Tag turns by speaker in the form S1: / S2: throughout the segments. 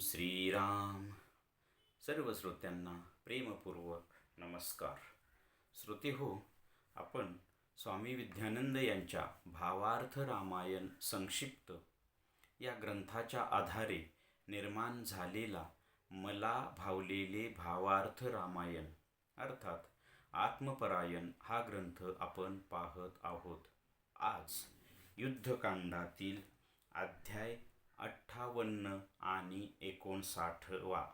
S1: श्रीराम. सर्व श्रोत्यांना प्रेमपूर्वक नमस्कार. श्रोते हो, आपण स्वामी विद्यानंद यांच्या भावार्थ रामायण संक्षिप्त या ग्रंथाच्या आधारे निर्माण झालेला मला भावलेले भावार्थ रामायण अर्थात आत्मपरायण हा ग्रंथ आपण पाहत आहोत. आज युद्धकांडातील अध्याय 58 आणि 59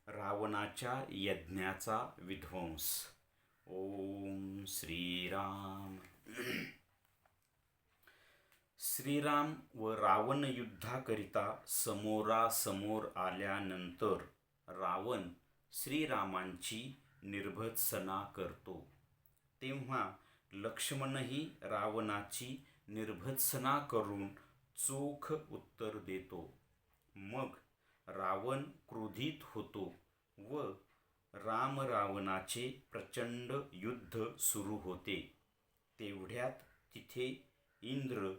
S1: रावणाच्या यज्ञाचा विध्वंस. ओम श्रीराम. श्रीराम व रावण युद्धाकरिता समोरासमोर आल्यानंतर रावण श्रीरामांची निर्भत्सना करतो. तेव्हा लक्ष्मणही रावणाची निर्भत्सना करून चोख उत्तर देतो. मग रावण क्रोधित होतो व राम रावणाचे प्रचंड युद्ध सुरू होते. तेवढ्यात तिथे इंद्र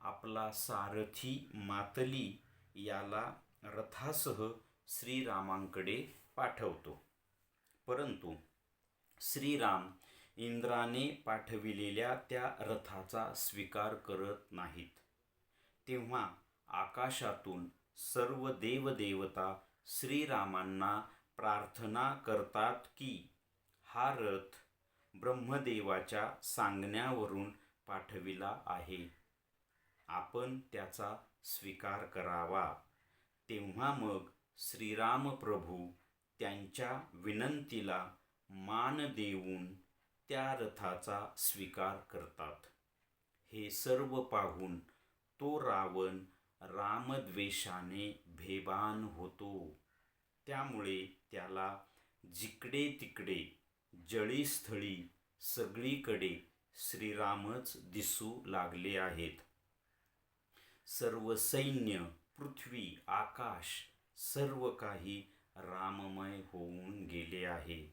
S1: आपला सारथी मातली याला रथासह श्रीरामांकडे पाठवतो. परंतु श्रीराम इंद्राने पाठविलेल्या त्या रथाचा स्वीकार करत नाहीत. तेव्हा आकाशातून सर्व देवदेवता श्रीरामांना प्रार्थना करतात की हा रथ ब्रह्मदेवाच्या सांगण्यावरून पाठविला आहे, आपण त्याचा स्वीकार करावा. तेव्हा मग श्रीराम प्रभू त्यांच्या विनंतीला मान देऊन त्या रथाचा स्वीकार करतात. हे सर्व पाहून तो रावण रामद्वेषाने भेबान होतो. त्यामुळे त्याला जिकडे तिकडे जळीस्थळी सगळीकडे श्रीरामच दिसू लागले आहेत. सर्व सैन्य, पृथ्वी, आकाश सर्व काही राममय होऊन गेले आहे.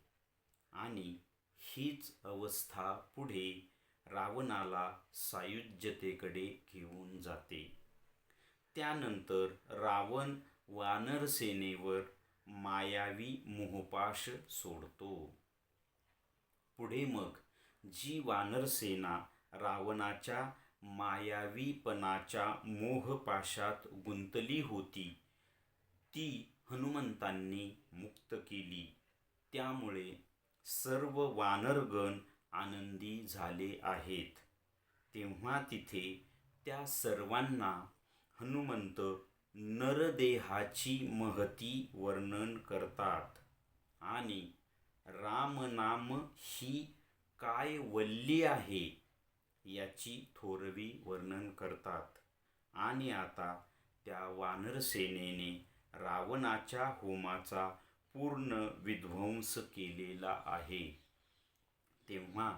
S1: आणि हीच अवस्था पुढे रावणाला सायुज्यतेकडे घेऊन जाते. त्यानंतर रावण वानरसेनेवर मायावी मोहपाश सोडतो. पुढे मग जी वानरसेना रावणाच्या मायावीपणाच्या मोहपाशात गुंतली होती ती हनुमंतांनी मुक्त केली. त्यामुळे सर्व वानरगण आनंदी झाले आहेत. तेव्हा तिथे त्या सर्वांना हनुमंत नरदेहाची महती वर्णन करतात आणि रामनाम ही काय वल्ली आहे याची थोरवी वर्णन करतात. आणि आता त्या वानरसेनेने रावणाच्या होमाचा पूर्ण विध्वंस केलेला आहे. तेव्हा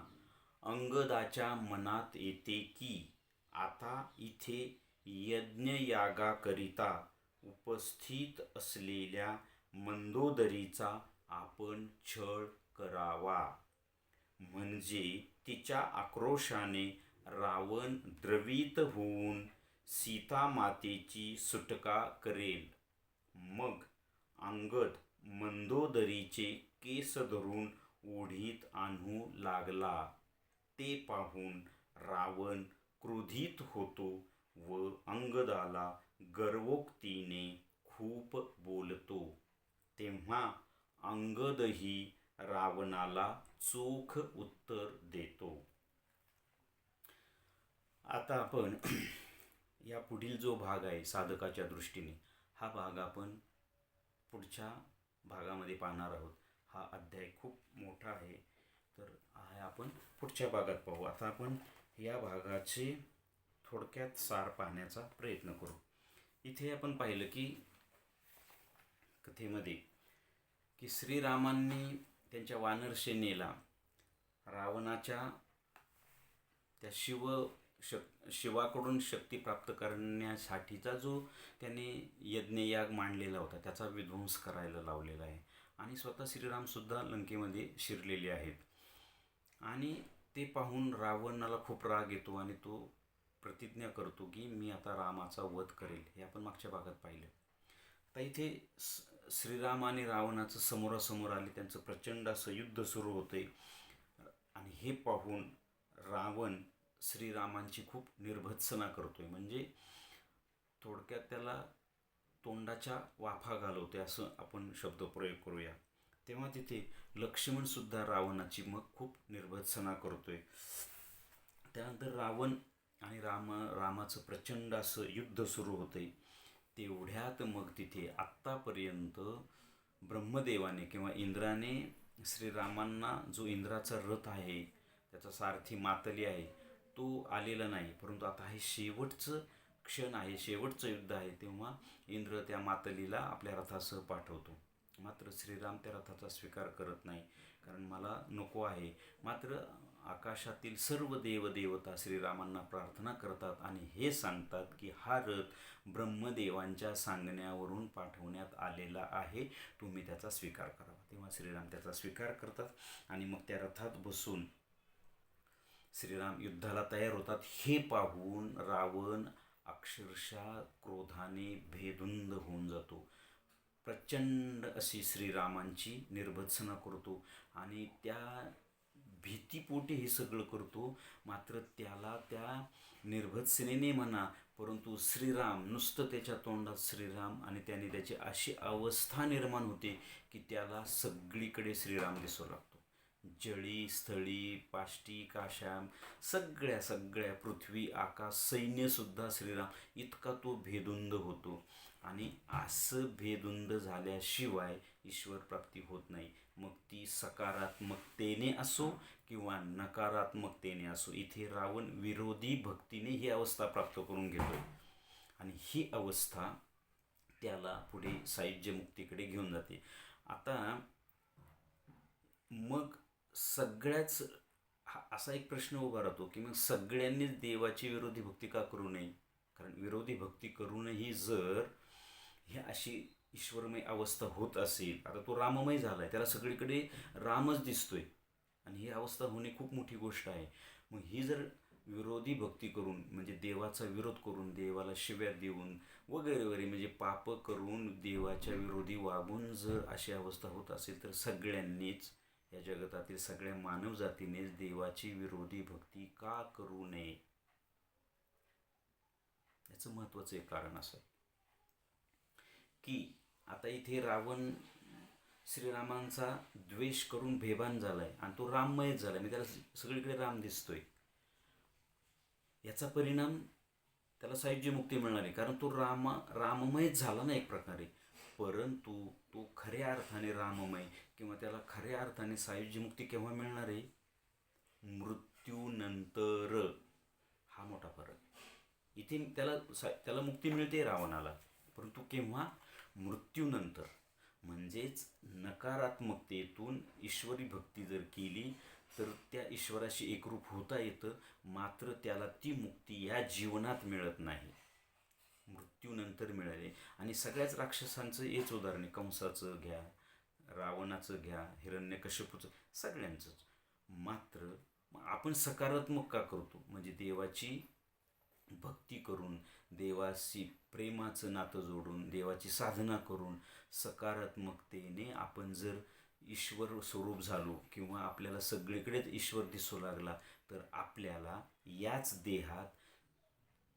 S1: अंगदाच्या मनात येते की आता इथे यज्ञयागाकरिता उपस्थित असलेल्या मंदोदरीचा आपण छळ करावा. म्हणजे तिच्या आक्रोशाने रावण द्रवित होऊन सीतामातेची सुटका करेल. मग अंगद मंदोदरीचे केस धरून ओढीत आणू लागला. ते पाहून रावण क्रोधित होतो व अंगदाला गर्वोक्तीने खूप बोलतो. तेव्हा अंगदही रावणाला चोख उत्तर देतो. आता आपण या पुढील जो भाग आहे साधकाच्या दृष्टीने, हा भाग आपण पुढच्या भागामध्ये पाहणार आहोत. हा अध्याय खूप मोठा आहे, तर हा आपण पुढच्या भागात पाहू. आता आपण या भागाचे थोडक्यात सार पाहण्याचा प्रयत्न करू. इथे आपण पाहिलं की कथेमध्ये की श्रीरामांनी त्यांच्या वानरसेनेला रावणाच्या त्या शिवाकडून शक्ती प्राप्त करण्यासाठीचा जो त्याने यज्ञयाग मांडलेला होता त्याचा विध्वंस करायला लावलेला आहे. आणि स्वतः श्रीरामसुद्धा लंकेमध्ये शिरलेले आहेत. आणि ते पाहून रावणाला खूप राग येतो आणि तो प्रतिज्ञा करतो की मी आता रामाचा वध करेल. हे आपण मागच्या भागात पाहिलं. तर इथे श्रीराम आणि रावणाचं समोरासमोर आले, त्यांचं प्रचंड असं युद्ध सुरू होते. आणि हे पाहून रावण श्रीरामांची खूप निर्भत्सना करतोय, म्हणजे थोडक्यात त्याला तोंडाच्या वाफा घालवते असं आपण शब्दप्रयोग करूया. तेव्हा तिथे लक्ष्मणसुद्धा रावणाची मग खूप निर्भत्सना करतोय. त्यानंतर रावण आणि रामाचं प्रचंड असं युद्ध सुरू होतंय. तेवढ्यात मग तिथे आत्तापर्यंत ब्रह्मदेवाने किंवा इंद्राने श्रीरामांना जो इंद्राचा रथ आहे, त्याचा सारथी मातली आहे, तो आलेला नाही. परंतु आता हे शेवटचं क्षण आहे, शेवटचं युद्ध आहे, तेव्हा इंद्र त्या मातलीला आपल्या रथासह पाठवतो. मात्र श्रीराम त्या रथाचा स्वीकार करत नाही, कारण मला नको आहे. मात्र आकाशातील सर्व देवदेवता श्रीरामांना प्रार्थना करतात आणि हे सांगतात की हा रथ ब्रह्मदेवांच्या सांगण्यावरून पाठवण्यात आलेला आहे, तुम्ही त्याचा स्वीकार करावा. तेव्हा श्रीराम त्याचा स्वीकार करतात आणि मग त्या रथात बसून श्रीराम युद्धाला तयार होतात. हे पाहून रावण अक्षरशः क्रोधाने भेदुंद होऊन जातो. प्रचंड अशी श्रीरामांची निर्भत्सना करतो आणि त्या भीतीपोटी हे सगळं करतो. मात्र त्याला त्या निर्भत्सनेने म्हणा, परंतु श्रीराम, नुसतं त्याच्या तोंडात श्रीराम, आणि त्याने त्याची अशी अवस्था निर्माण होते की त्याला सगळीकडे श्रीराम दिसू लागतो. जळी स्थळी पाष्टी काश्याम सगळ्या सगळ्या पृथ्वी आकाश सैन्यसुद्धा श्रीराम इतका तो भेदुंद होतो. आणि असं भेदुंद झाल्याशिवाय ईश्वर प्राप्ती होत नाही. मग ती सकारात्मकतेने असो किंवा नकारात्मकतेने असो, इथे रावण विरोधी भक्तीने ही अवस्था प्राप्त करून घेतो आणि ही अवस्था त्याला पुढे सायुज्य मुक्तीकडे घेऊन जाते. आता मग सगळ्याच असा एक प्रश्न उभा राहतो की मग सगळ्यांनीच देवाची विरोधी भक्ती का करू नये? कारण विरोधी भक्ती करूनही जर ही अशी ईश्वरमय अवस्था होत असेल, आता तो राममय झाला आहे, त्याला सगळीकडे रामच दिसतोय आणि ही अवस्था होणे खूप मोठी गोष्ट आहे. मग ही जर विरोधी भक्ती करून, म्हणजे देवाचा विरोध करून, देवाला शिव्या देऊन वगैरे वगैरे, म्हणजे पाप करून देवाच्या विरोधी वागून जर अशी अवस्था होत असेल, तर सगळ्यांनीच, या जगतातील सगळ्या मानवजातीनेच देवाची विरोधी भक्ती का करू नये? याचं महत्त्वाचं एक कारण असं आहे की आता इथे रावण श्रीरामांचा द्वेष करून बेभान झालाय आणि तो राममयच झालाय, म्हणजे त्याला सगळीकडे राम दिसतोय. याचा परिणाम त्याला सायुज्य मुक्ती मिळणार आहे, कारण तो राममयच झाला ना एक प्रकारे. परंतु तो खऱ्या अर्थाने राममय किंवा त्याला खऱ्या अर्थाने सायुज्य मुक्ती केव्हा मिळणार आहे? मृत्यूनंतर. हा मोठा फरक. इथे त्याला मुक्ती मिळते रावणाला, परंतु केव्हा? मृत्यूनंतर. म्हणजेच नकारात्मकतेतून ईश्वरी भक्ती जर केली तर त्या ईश्वराशी एकरूप होता येतं, मात्र त्याला ती मुक्ती या जीवनात मिळत नाही, मृत्यूनंतर मिळाले. आणि सगळ्याच राक्षसांचं हेच उदाहरण आहे. कंसाचं घ्या, रावणाचं घ्या, हिरण्यकश्यपूचं, सगळ्यांचंच. मात्र आपण सकारात्मक का करतो? म्हणजे देवाची भक्ती करून, देवाशी प्रेमाचं नातं जोडून, देवाची साधना करून सकारात्मकतेने आपण जर ईश्वर स्वरूप झालो किंवा आपल्याला सगळीकडेच ईश्वर दिसू लागला, तर आपल्याला याच देहात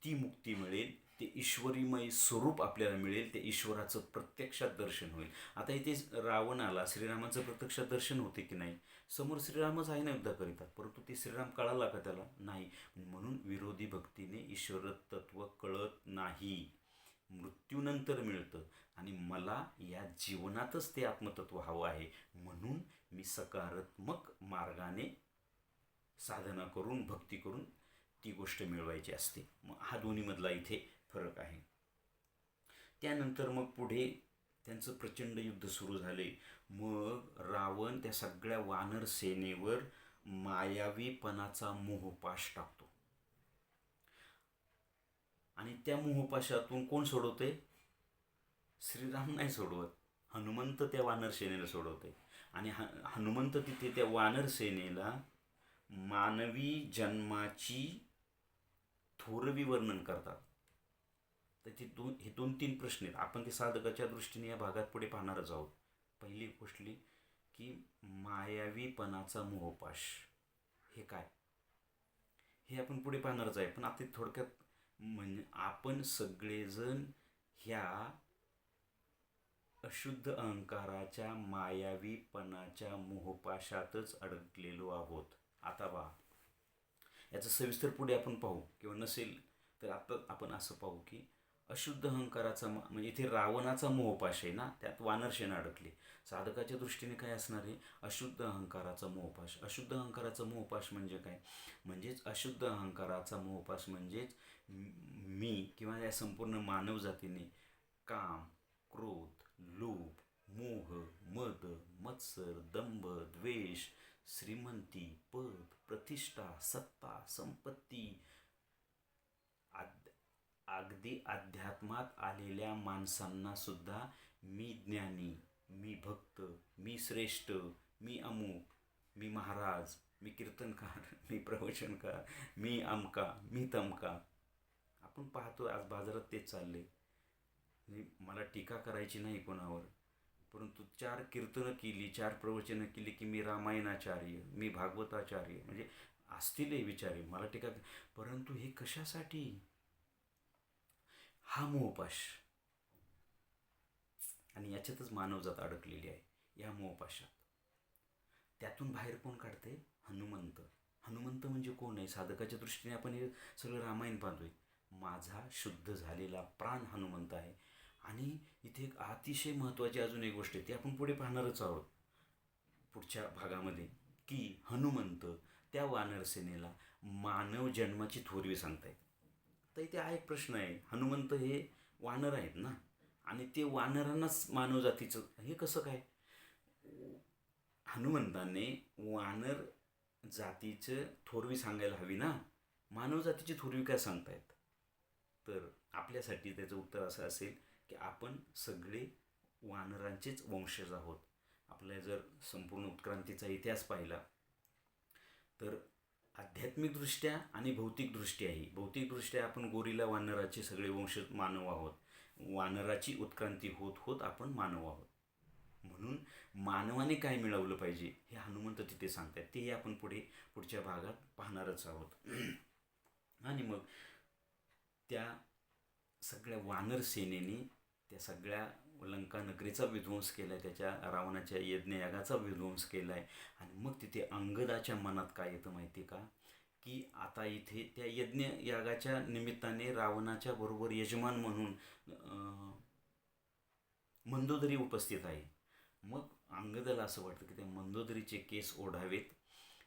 S1: ती मुक्ती मिळेल, ते ईश्वरीमय स्वरूप आपल्याला मिळेल, ते ईश्वराचं प्रत्यक्षात दर्शन होईल. आता इथे रावणाला श्रीरामाचं प्रत्यक्षात दर्शन होते की नाही? समोर श्रीरामच आहे ना युद्धाकरिता, परंतु ते श्रीराम कळाला का त्याला? नाही. म्हणून विरोधी भक्तीने ईश्वर तत्व कळत नाही, मृत्यूनंतर मिळतं. आणि मला या जीवनातच ते आत्मतत्व हवं आहे, म्हणून मी सकारात्मक मार्गाने साधना करून, भक्ती करून ती गोष्ट मिळवायची असते. मग हा दोन्हीमधला इथे फरक आहे. त्यानंतर मग पुढे त्यांचं प्रचंड युद्ध सुरू झाले. मग रावण त्या सगळ्या वानर सेनेवर मायावीपणाचा मोहपाश टाकतो आणि त्या मोहपाशातून कोण सोडवते? श्रीराम नाही सोडवत, हनुमंत त्या वानर सेनेला सोडवते. आणि हनुमंत तिथे त्या वानर सेनेला मानवी जन्माची थोरवी वर्णन करतात. तर हे दोन तीन प्रश्न आहेत. आपण ते साधकाच्या दृष्टीने या भागात पुढे पाहणारच आहोत. पहिली गोष्टली की मायावीपणाचा मोहपाश हे काय, हे आपण पुढे पाहणारच आहे. पण आता थोडक्यात म्हणजे आपण सगळेजण ह्या अशुद्ध अहंकाराच्या मायावीपणाच्या मोहपाशातच अडकलेलो आहोत. आता पहा, याचं सविस्तर पुढे आपण पाहू, किंवा नसेल तर आता आपण असं पाहू की अशुद्ध अहंकाराचा म्हणजे इथे रावणाचा मोहपाश आहे ना, त्यात वानरसेना अडकली. साधकाच्या दृष्टीने काय असणार आहे? अशुद्ध अहंकाराचा मोहपाश. अशुद्ध अहंकाराचा मोहपाश म्हणजे काय? म्हणजेच अशुद्ध अहंकाराचा मोहपाश म्हणजेच मी किंवा या संपूर्ण मानव जातीने काम, क्रोध, लोभ, मोह, मद, मत्सर, दंभ, द्वेष, श्रीमंती, पद, प्रतिष्ठा, सत्ता, संपत्ती, अगदी अध्यात्मात आलेल्या माणसांना सुद्धा मी ज्ञानी, मी भक्त, मी श्रेष्ठ, मी अमुक, मी महाराज, मी कीर्तनकार, मी प्रवचनकार, मी अमका, मी तमका. आपण पाहतो आज बाजारात तेच चालले. मला टीका करायची नाही कोणावर, परंतु 4 कीर्तनं केली, 4 प्रवचनं केली की मी रामायणाचार्य, मी भागवताचार्य, म्हणजे असतील हे विचारे, मला टीका. परंतु हे कशासाठी? हा मोहपाश. आणि याच्यातच मानवजात अडकलेली आहे, या मोहपाशात. त्यातून बाहेर कोण काढते? हनुमंत. हनुमंत म्हणजे कोण आहे? साधकाच्या दृष्टीने आपण हे सगळं रामायण पाहतोय. माझा शुद्ध झालेला प्राण हनुमंत आहे. आणि इथे एक अतिशय महत्त्वाची अजून एक गोष्ट आहे, ती आपण पुढे पाहणारच आहोत पुढच्या भागामध्ये, की हनुमंत त्या वानरसेनेला मानव जन्माची थोरवी सांगतायत. तर इथे हा एक प्रश्न आहे, हनुमंत हे वानर आहेत ना, आणि ते वानरांनाच मानव जातीचं हे कसं काय? हनुमंताने वानर जातीचं थोरवी सांगायला हवी ना, मानव जातीची थोरवी काय सांगतायत? तर आपल्यासाठी त्याचं उत्तर असं असेल की आपण सगळे वानरांचेच वंशज आहोत. आपल्या जर संपूर्ण उत्क्रांतीचा इतिहास पाहिला तर आध्यात्मिकदृष्ट्या आणि भौतिकदृष्ट्याही, भौतिकदृष्ट्या आपण गोरीला वानराचे सगळे वंशज मानव आहोत. वानराची उत्क्रांती होत होत आपण मानव आहोत. म्हणून मानवाने काय मिळवलं पाहिजे हे हनुमंत तिथे सांगतात. तेही आपण पुढच्या भागात पाहणारच आहोत. आणि मग त्या सगळ्या वानर सेनेने त्या सगळ्या लंका नगरीचा विध्वंस केला आहे, त्याच्या रावणाच्या यज्ञयागाचा विध्वंस केला आहे. आणि मग तिथे अंगदाच्या मनात काय येतं माहिती का? की आता इथे त्या यज्ञयागाच्या निमित्ताने रावणाच्या बरोबर यजमान म्हणून मंदोदरी उपस्थित आहे. मग अंगदाला असं वाटतं की त्या मंदोदरीचे केस ओढावेत,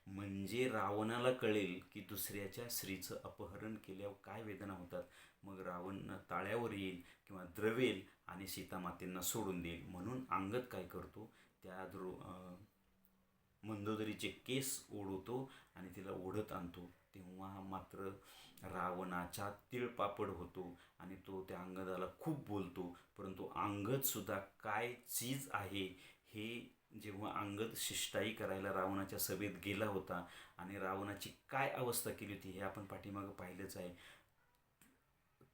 S1: म्हणजे रावणाला कळेल की दुसऱ्याच्या स्त्रीचं अपहरण केल्यावर काय वेदना होतात. मग रावण ताळ्यावर येईल किंवा द्रवेल आणि सीतामातेंना सोडून देईल. म्हणून अंगद काय करतो, त्या मंदोदरीचे केस ओढवतो आणि तिला ओढत आणतो. तेव्हा मात्र रावणाचा तिळपापड होतो आणि तो त्या अंगदाला खूप बोलतो. परंतु अंगदसुद्धा काय चीज आहे हे जेव्हा अंगद शिष्टाई करायला रावणाच्या सभेत गेला होता आणि रावणाची काय अवस्था केली होती हे आपण पाठीमागं पाहिलंच आहे.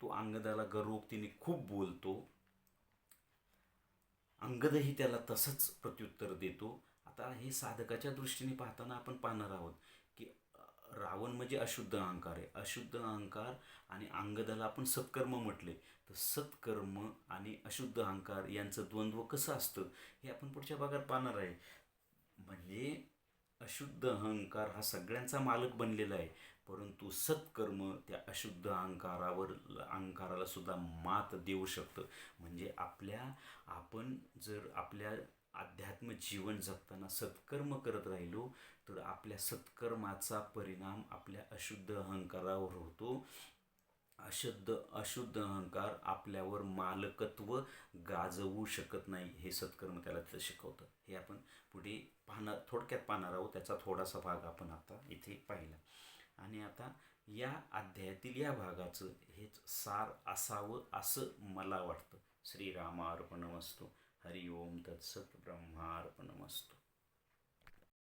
S1: तो अंगदाला गर्वोक्तीने खूप बोलतो. अंगदही त्याला तसंच प्रत्युत्तर देतो. आता हे साधकाच्या दृष्टीने पाहताना आपण पाहणार आहोत की रावण म्हणजे अशुद्ध अहंकार आहे. अशुद्ध अहंकार आणि अंगदाला आपण सत्कर्म म्हटले, तर सत्कर्म आणि अशुद्ध अहंकार यांचं द्वंद्व कसं असतं हे आपण पुढच्या भागात पाहणार आहे. म्हणजे अशुद्ध अहंकार हा सगळ्यांचा मालक बनलेला आहे, परंतु सत्कर्म त्या अशुद्ध अहंकाराला सुद्धा मात देऊ शकतं. म्हणजे आपण जर आपल्या अध्यात्म जीवन जगताना सत्कर्म करत राहिलो तर आपल्या सत्कर्माचा परिणाम आपल्या अशुद्ध अहंकारावर होतो. अशुद्ध अहंकार आपल्यावर मालकत्व गाजवू शकत नाही, हे सत्कर्म त्याला तिथं शिकवतं. हे आपण पुढे थोडक्यात पाहणार आहोत. त्याचा थोडासा भाग आपण आता इथे पाहिला. आणि आता या अध्यायातील या भागाचं हेच सार असावं असं मला वाटतं. श्रीरामार्पणमस्तु. हरि ओम तत्सत. ब्रह्मार्पणमस्तु.